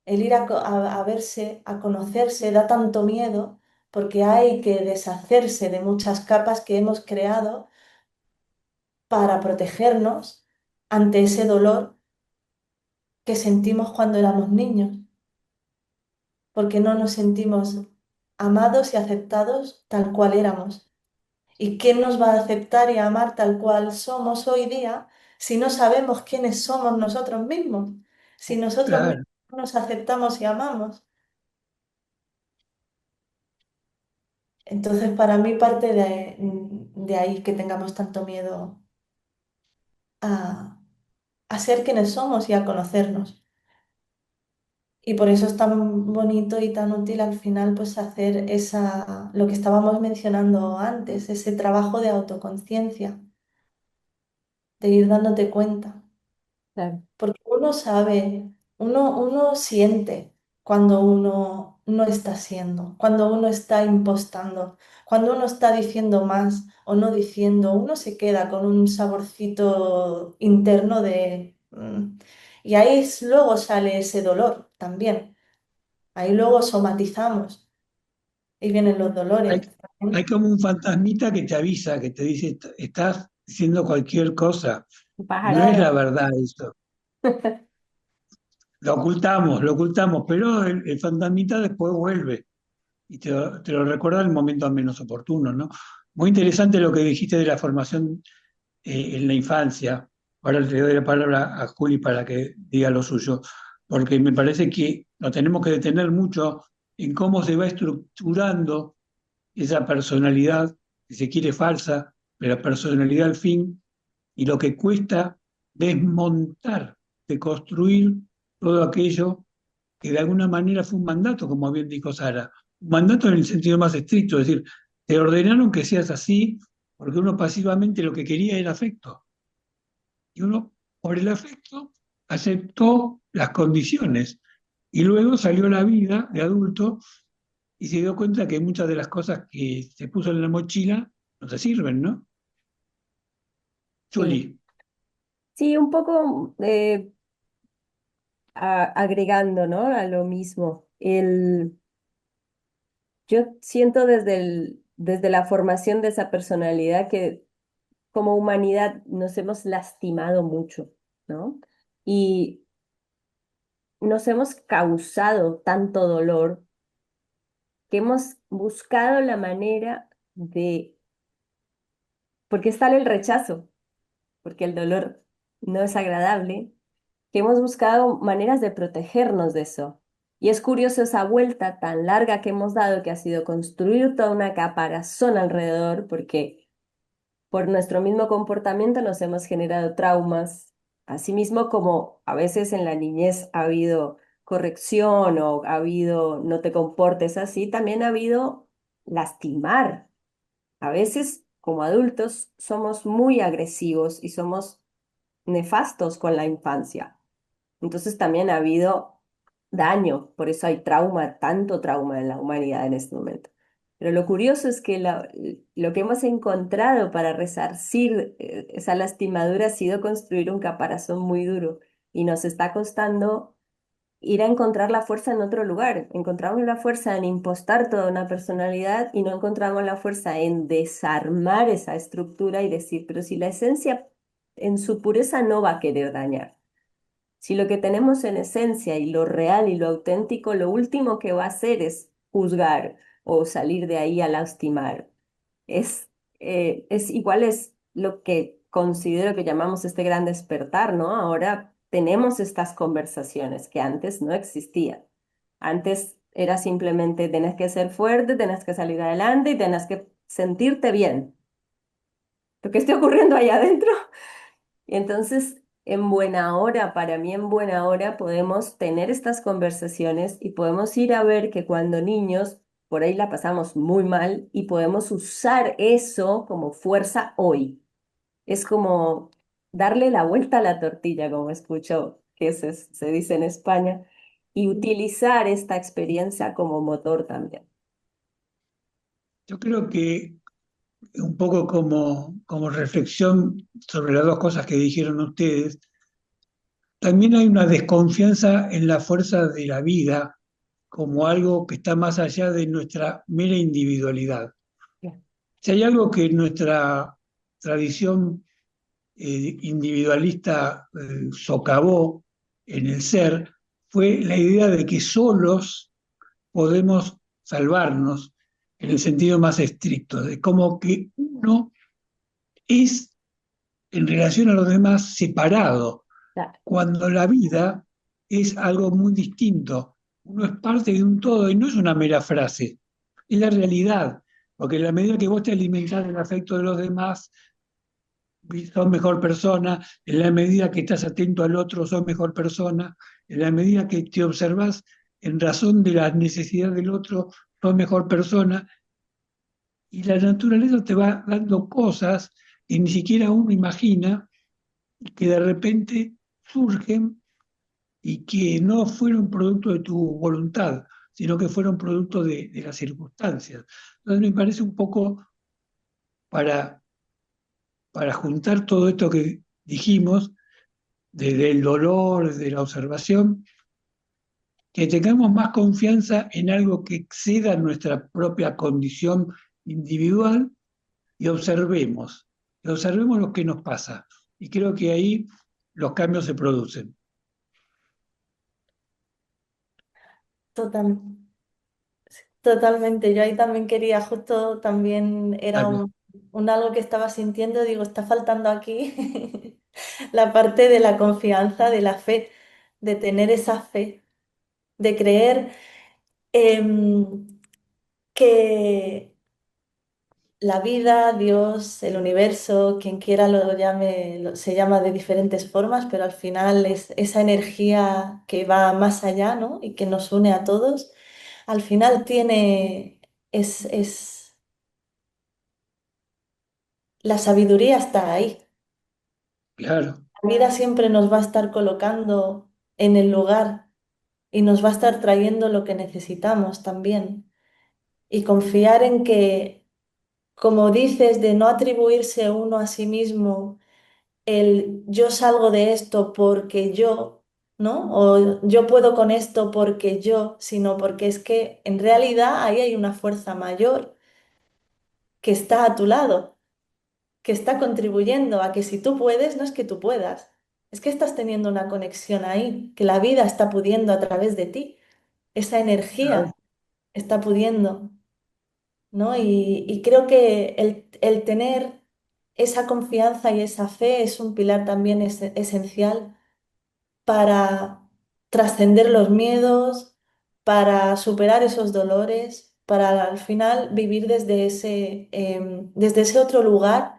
el ir a verse, a conocerse, da tanto miedo porque hay que deshacerse de muchas capas que hemos creado para protegernos ante ese dolor que sentimos cuando éramos niños, porque no nos sentimos amados y aceptados tal cual éramos. ¿Y quién nos va a aceptar y amar tal cual somos hoy día si no sabemos quiénes somos nosotros mismos? Si nosotros mismos Claro. no nos aceptamos y amamos. Entonces, para mí parte de ahí que tengamos tanto miedo a, a ser quienes somos y a conocernos. Y por eso es tan bonito y tan útil al final pues hacer lo que estábamos mencionando antes, ese trabajo de autoconciencia, de ir dándote cuenta. Claro. Porque uno sabe, uno siente cuando uno no está siendo, cuando uno está impostando, cuando uno está diciendo más o no diciendo, uno se queda con un saborcito interno de... Y ahí luego sale ese dolor también. Ahí luego somatizamos y vienen los Hay, dolores hay también. como un fantasmita que te avisa, que te dice, estás diciendo cualquier cosa. Un No es la pajarero. verdad eso. Lo ocultamos, pero el fantasmita después vuelve y te lo recuerda en el momento menos oportuno, ¿no? Muy interesante lo que dijiste de la formación en la infancia. Ahora le doy la palabra a Juli para que diga lo suyo, porque me parece que nos tenemos que detener mucho en cómo se va estructurando esa personalidad, que se quiere falsa, pero personalidad al fin, y lo que cuesta desmontar, deconstruir todo aquello que de alguna manera fue un mandato, como bien dijo Sara, un mandato en el sentido más estricto, es decir, te ordenaron que seas así porque uno pasivamente lo que quería era afecto, y uno por el afecto aceptó las condiciones, y luego salió a la vida de adulto y se dio cuenta que muchas de las cosas que se puso en la mochila no te sirven, ¿no? Sí, Julie, sí, un poco agregando, ¿no? A lo mismo. Yo siento desde la formación de esa personalidad que como humanidad nos hemos lastimado mucho, ¿no? Y nos hemos causado tanto dolor que hemos buscado la manera porque está el rechazo, porque el dolor no es agradable, que hemos buscado maneras de protegernos de eso. Y es curioso esa vuelta tan larga que hemos dado, que ha sido construir toda una caparazón alrededor, porque por nuestro mismo comportamiento nos hemos generado traumas, asimismo como a veces en la niñez ha habido corrección o ha habido no te comportes así, también ha habido lastimar. A veces como adultos somos muy agresivos y somos nefastos con la infancia. Entonces también ha habido daño, por eso hay trauma, tanto trauma en la humanidad en este momento. Pero lo curioso es que lo que hemos encontrado para resarcir esa lastimadura ha sido construir un caparazón muy duro y nos está costando ir a encontrar la fuerza en otro lugar. Encontramos la fuerza en impostar toda una personalidad y no encontramos la fuerza en desarmar esa estructura y decir, pero si la esencia en su pureza no va a querer dañar. Si lo que tenemos en esencia y lo real y lo auténtico, lo último que va a hacer es juzgar o salir de ahí a lastimar. Es igual es lo que considero que llamamos este gran despertar, ¿no? Ahora tenemos estas conversaciones que antes no existían. Antes era simplemente tenés que ser fuerte, tenés que salir adelante y tenés que sentirte bien. Lo que esté ocurriendo allá adentro. Y entonces, en buena hora, para mí en buena hora, podemos tener estas conversaciones y podemos ir a ver que cuando niños, por ahí la pasamos muy mal y podemos usar eso como fuerza hoy. Es como darle la vuelta a la tortilla, como escucho que se dice en España, y utilizar esta experiencia como motor también. Yo creo que un poco como reflexión sobre las dos cosas que dijeron ustedes, también hay una desconfianza en la fuerza de la vida como algo que está más allá de nuestra mera individualidad. Bien. Si hay algo que nuestra tradición individualista socavó en el ser, fue la idea de que solos podemos salvarnos en el sentido más estricto, de como que uno es en relación a los demás separado, Claro. cuando la vida es algo muy distinto. Uno es parte de un todo y no es una mera frase, es la realidad, porque en la medida que vos te alimentás del afecto de los demás, sos mejor persona, en la medida que estás atento al otro, sos mejor persona, en la medida que te observas en razón de la necesidad del otro, sos mejor persona, y la naturaleza te va dando cosas que ni siquiera uno imagina, y que de repente surgen y que no fueron producto de tu voluntad, sino que fueron producto de las circunstancias. Entonces me parece un poco para, para juntar todo esto que dijimos, del dolor, de la observación, que tengamos más confianza en algo que exceda nuestra propia condición individual y observemos lo que nos pasa. Y creo que ahí los cambios se producen. Total, totalmente. Yo ahí también quería, justo también era Claro, un algo que estaba sintiendo, digo, está faltando aquí la parte de la confianza, de la fe, de tener esa fe, de creer em, que la vida, Dios, el universo, quien quiera lo llame, se llama de diferentes formas, pero al final es esa energía que va más allá, ¿no? Y que nos une a todos. Al final es, la sabiduría está ahí. claro. La vida siempre nos va a estar colocando en el lugar y nos va a estar trayendo lo que necesitamos también. Y confiar en que, como dices, de no atribuirse uno a sí mismo el yo salgo de esto porque yo, ¿no? O yo puedo con esto porque yo, sino porque es que en realidad ahí hay una fuerza mayor que está a tu lado, que está contribuyendo a que si tú puedes, no es que tú puedas, es que estás teniendo una conexión ahí, que la vida está pudiendo a través de ti, esa Claro. energía está pudiendo, ¿no? Y creo que el tener esa confianza y esa fe es un pilar también esencial para trascender los miedos, para superar esos dolores, para al final vivir desde ese otro lugar,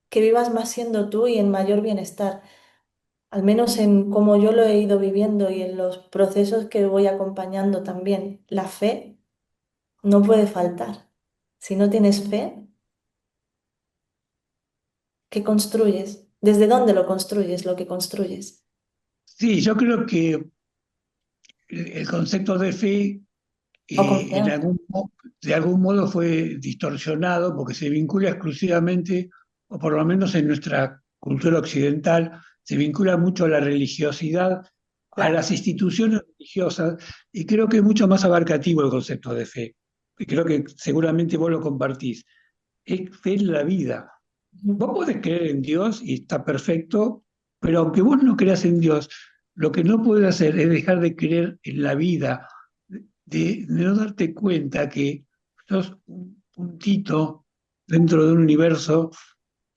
que vivas más siendo tú y en mayor bienestar. Al menos en cómo yo lo he ido viviendo y en los procesos que voy acompañando también. La fe no puede faltar. Si no tienes fe, ¿qué construyes? ¿Desde dónde lo construyes, lo que construyes? Sí, yo creo que el concepto de fe O en confianza. de algún modo fue distorsionado porque se vincula exclusivamente, o por lo menos en nuestra cultura occidental, se vincula mucho a la religiosidad, a Claro. las instituciones religiosas, y creo que es mucho más abarcativo el concepto de fe. Y creo que seguramente vos lo compartís. Es fe en la vida. Vos podés creer en Dios y está perfecto, pero aunque vos no creas en Dios, lo que no puedes hacer es dejar de creer en la vida, de no darte cuenta que sos un puntito dentro de un universo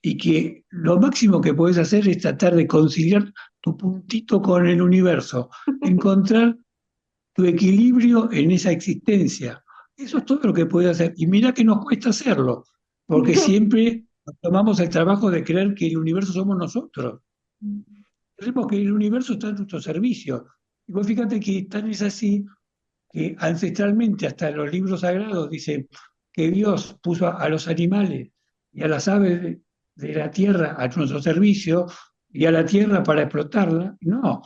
y que lo máximo que puedes hacer es tratar de conciliar tu puntito con el universo, encontrar tu equilibrio en esa existencia. Eso es todo lo que puedes hacer. Y mira que nos cuesta hacerlo, porque siempre nos tomamos el trabajo de creer que el universo somos nosotros. Creemos que el universo está a nuestro servicio. Y vos fíjate que tan es así que ancestralmente, hasta en los libros sagrados, dice que Dios puso a los animales y a las aves de la Tierra a nuestro servicio y a la Tierra para explotarla. No,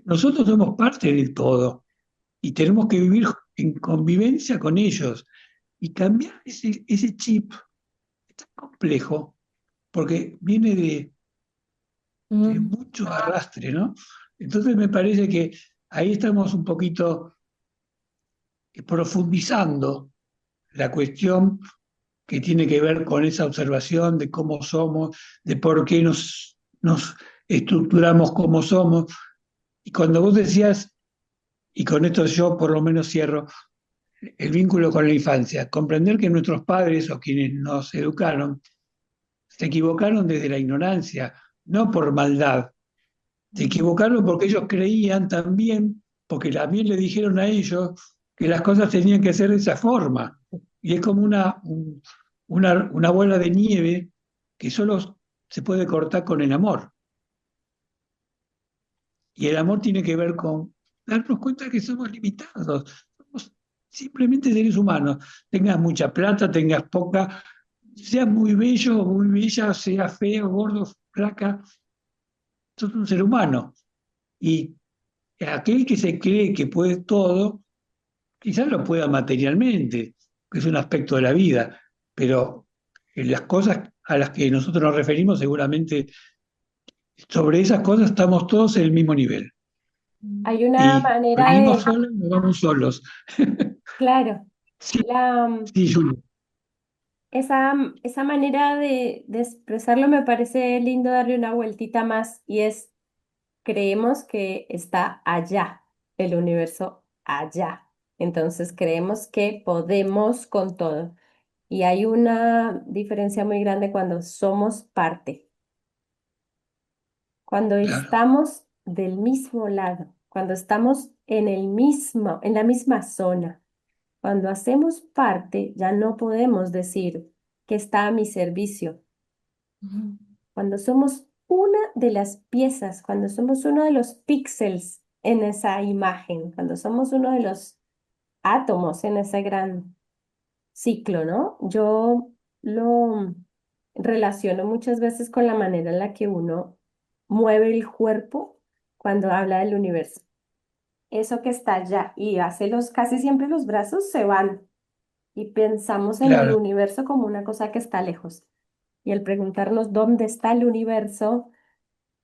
nosotros somos parte del todo y tenemos que vivir en convivencia con ellos. Y cambiar ese chip es tan complejo porque viene de Mm, mucho arrastre, ¿no? Entonces me parece que ahí estamos un poquito profundizando la cuestión que tiene que ver con esa observación de cómo somos, de por qué nos estructuramos como somos. Y cuando vos decías, y con esto yo por lo menos cierro, el vínculo con la infancia, comprender que nuestros padres o quienes nos educaron se equivocaron desde la ignorancia, no por maldad, se equivocaron porque ellos creían también, porque también le dijeron a ellos que las cosas tenían que ser de esa forma. Y es como una bola de nieve que solo se puede cortar con el amor. Y el amor tiene que ver con darnos cuenta que somos limitados, somos simplemente seres humanos. Tengas mucha plata, tengas poca, seas muy bello o muy bella, seas feo, gordo, flaca, sos un ser humano. Y aquel que se cree que puede todo, quizás lo pueda materialmente, que es un aspecto de la vida, pero las cosas a las que nosotros nos referimos, seguramente sobre esas cosas estamos todos en el mismo nivel. mm, Hay una Y manera venimos de, solos, nos vamos solos. claro, Sí, la, sí, Julio, esa manera de expresarlo me parece lindo darle una vueltita más y es, creemos que está allá, el universo allá. Entonces creemos que podemos con todo. Y hay una diferencia muy grande cuando somos parte, cuando claro, estamos del mismo lado, cuando estamos en el mismo, en la misma zona. Cuando hacemos parte, ya no podemos decir que está a mi servicio. mm, Cuando somos una de las piezas, cuando somos uno de los píxeles en esa imagen, cuando somos uno de los átomos en ese gran ciclo, ¿no? Yo lo relaciono muchas veces con la manera en la que uno mueve el cuerpo cuando habla del universo. Eso que está allá y hace casi siempre los brazos se van y pensamos en el claro, universo como una cosa que está lejos. Y al preguntarnos dónde está el universo,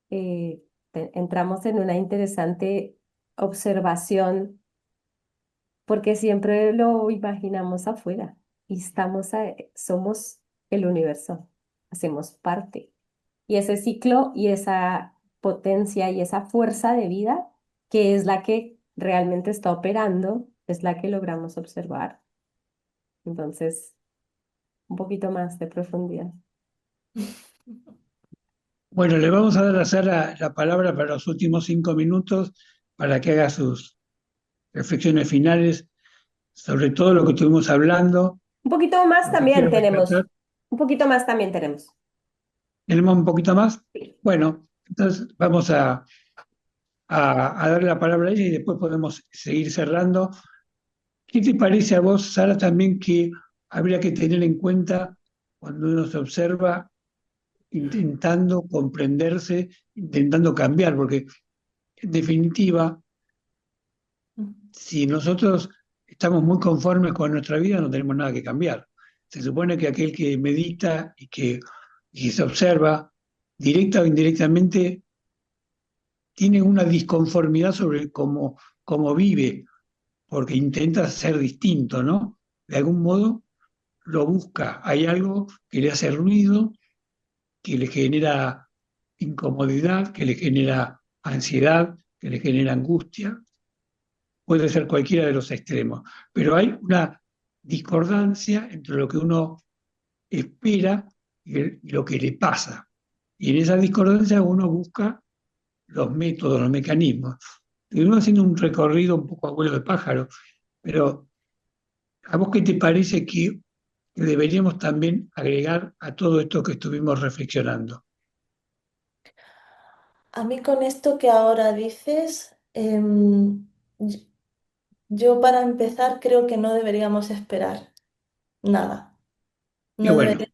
eh, entramos en una interesante observación porque siempre lo imaginamos afuera y somos el universo, hacemos parte. Y ese ciclo y esa potencia y esa fuerza de vida, que es la que realmente está operando, es la que logramos observar. Entonces, un poquito más de profundidad. bueno, le vamos a dar a Sara la palabra para los últimos 5 minutos para que haga sus reflexiones finales sobre todo lo que estuvimos hablando, Un poquito más lo que también quiero rescatar. tenemos. Un poquito más también tenemos. ¿Tenemos un poquito más? Sí. Bueno, entonces vamos a darle la palabra a ella y después podemos seguir cerrando. ¿Qué te parece a vos, Sara, también que habría que tener en cuenta cuando uno se observa intentando comprenderse, intentando cambiar? Porque en definitiva, mm. si nosotros estamos muy conformes con nuestra vida, no tenemos nada que cambiar. Se supone que aquel que medita y que se observa, directa o indirectamente, tiene una disconformidad sobre cómo vive, porque intenta ser distinto, ¿no? De algún modo lo busca. Hay algo que le hace ruido, que le genera incomodidad, que le genera ansiedad, que le genera angustia. Puede ser cualquiera de los extremos, pero hay una discordancia entre lo que uno espera y lo que le pasa. Y en esa discordancia uno busca los métodos, los mecanismos. Estuvimos haciendo un recorrido un poco a vuelo de pájaro, pero ¿a vos qué te parece que deberíamos también agregar a todo esto que estuvimos reflexionando? A mí con esto que ahora dices, y- yo para empezar creo que no deberíamos esperar nada. Y No bueno, deberíamos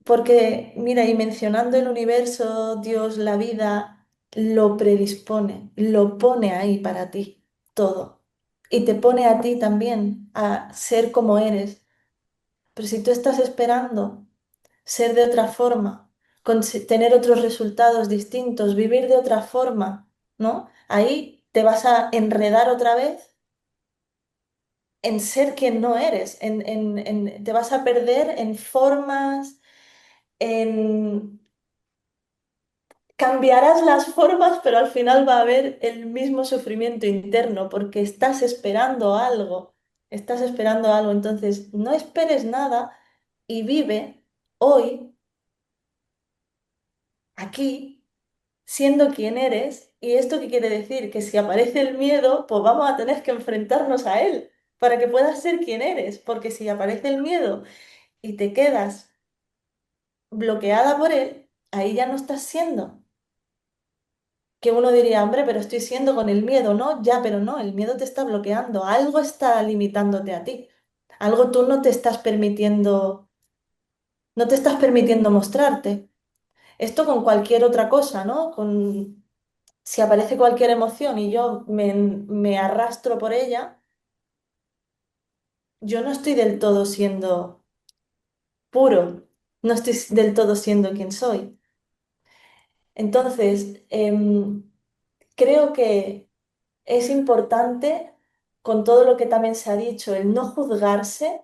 Porque, mira, y mencionando el universo, Dios, la vida, lo predispone, lo pone ahí para ti, todo. Y te pone a ti también a ser como eres. Pero si tú estás esperando ser de otra forma, tener otros resultados distintos, vivir de otra forma, ¿no? Ahí te vas a enredar otra vez en ser quien no eres, te vas a perder en formas, en... Cambiarás las formas, pero al final va a haber el mismo sufrimiento interno porque estás esperando algo, entonces no esperes nada y vive hoy, aquí, siendo quien eres. ¿Y esto qué quiere decir? Que si aparece el miedo, pues vamos a tener que enfrentarnos a él para que puedas ser quien eres, porque si aparece el miedo y te quedas bloqueada por él, ahí ya no estás siendo. Que uno diría, hombre, pero estoy siendo con el miedo, ¿no? Ya, pero no, el miedo te está bloqueando, algo está limitándote a ti, algo tú no te estás permitiendo mostrarte. Esto con cualquier otra cosa, ¿no? Si aparece cualquier emoción y yo me arrastro por ella, yo no estoy del todo siendo puro, no estoy del todo siendo quien soy. Entonces, creo que es importante, con todo lo que también se ha dicho, el no juzgarse,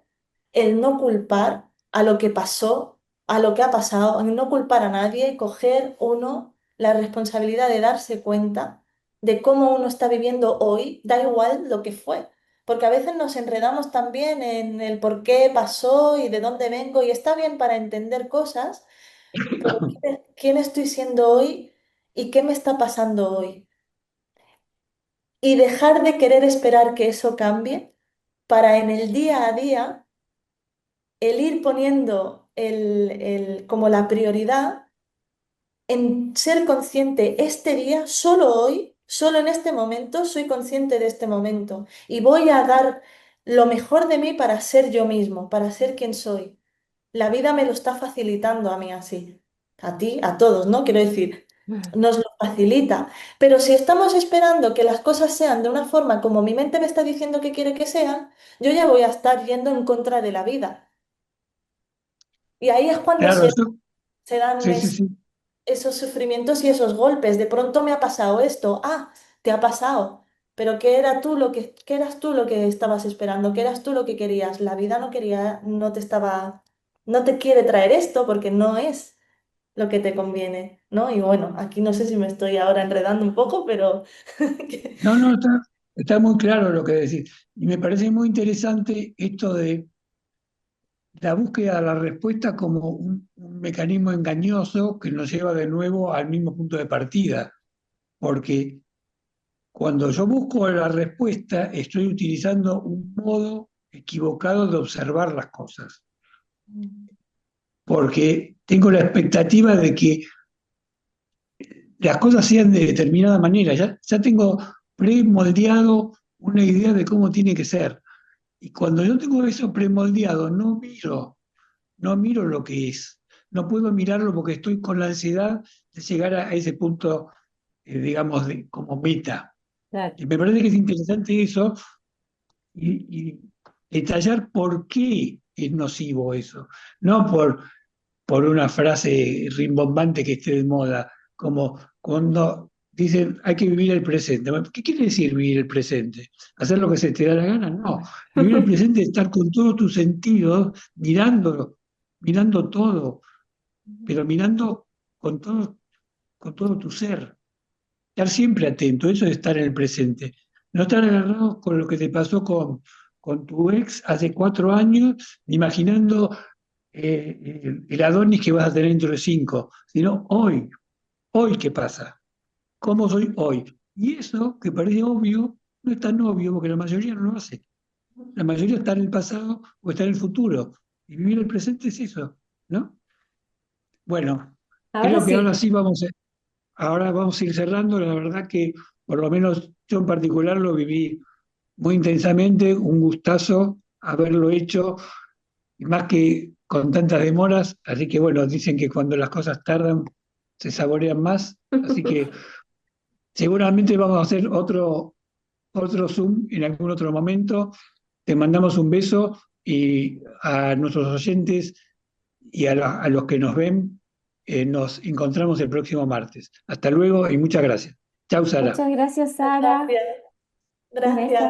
el no culpar a lo que pasó, a lo que ha pasado, el no culpar a nadie, coger uno la responsabilidad de darse cuenta de cómo uno está viviendo hoy, da igual lo que fue. Porque a veces nos enredamos también en el por qué pasó y de dónde vengo, y está bien para entender cosas, pero ¿quién estoy siendo hoy y qué me está pasando hoy? Y dejar de querer esperar que eso cambie para en el día a día el ir poniendo como la prioridad en ser consciente este día, solo hoy, solo en este momento, soy consciente de este momento y voy a dar lo mejor de mí para ser yo mismo, para ser quien soy. La vida me lo está facilitando a mí así, a ti, a todos, ¿no? Quiero decir, nos lo facilita. Pero si estamos esperando que las cosas sean de una forma como mi mente me está diciendo que quiere que sean, yo ya voy a estar yendo en contra de la vida. Y ahí es cuando Claro, se dan sí, sí, sí. esos sufrimientos y esos golpes. De pronto me ha pasado esto. Ah, te ha pasado. Pero qué eras tú lo que estabas esperando? ¿Qué eras tú lo que querías? La vida no quería, no te quiere traer esto porque no es lo que te conviene, ¿no? Y bueno, aquí no sé si me estoy ahora enredando un poco, pero No, no, está muy claro lo que decís. Y me parece muy interesante esto de la búsqueda de la respuesta como un mecanismo engañoso que nos lleva de nuevo al mismo punto de partida. Porque cuando yo busco la respuesta, estoy utilizando un modo equivocado de observar las cosas. Porque tengo la expectativa de que las cosas sean de determinada manera. Ya tengo premoldeado una idea de cómo tiene que ser. Y cuando yo tengo eso premoldeado, no miro lo que es. No puedo mirarlo porque estoy con la ansiedad de llegar a ese punto, digamos, como meta. Claro. Y me parece que es interesante eso y detallar por qué es nocivo eso. No por una frase rimbombante que esté de moda, como cuando dicen hay que vivir el presente. Bueno, ¿qué quiere decir vivir el presente? ¿Hacer lo que se te da la gana? No. Vivir el presente es estar con todos tus sentidos, mirando todo, pero mirando con todo tu ser. Estar siempre atento, eso es estar en el presente. No estar agarrado con lo que te pasó con tu ex hace 4 años, imaginando el Adonis que vas a tener dentro de 5, sino hoy qué pasa, cómo soy hoy. Y eso, que parece obvio, no es tan obvio porque la mayoría no lo hace. La mayoría está en el pasado o está en el futuro. Y vivir el presente es eso, ¿no? Bueno, Ahora creo que ahora sí. sí ahora vamos a ir cerrando. La verdad que por lo menos yo en particular lo viví muy intensamente, un gustazo haberlo hecho, y más que con tantas demoras, así que bueno, dicen que cuando las cosas tardan se saborean más, así que seguramente vamos a hacer otro Zoom en algún otro momento. Te mandamos un beso y a nuestros oyentes y a los que nos ven, nos encontramos el próximo martes. Hasta luego y muchas gracias. Chau, Sara. Muchas gracias, Sara. Gracias. Un Gracias. beso.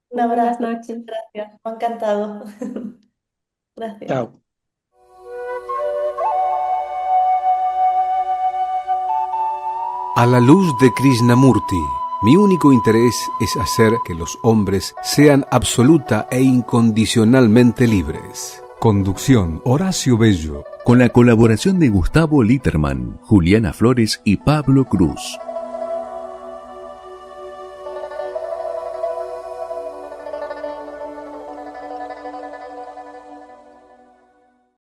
Un Buenas abrazo. noches. Gracias. Me ha encantado. Gracias. Chao. A la luz de Krishnamurti, mi único interés es hacer que los hombres sean absoluta e incondicionalmente libres. Conducción, Horacio Bello. Con la colaboración de Gustavo Litterman, Juliana Flores y Pablo Cruz.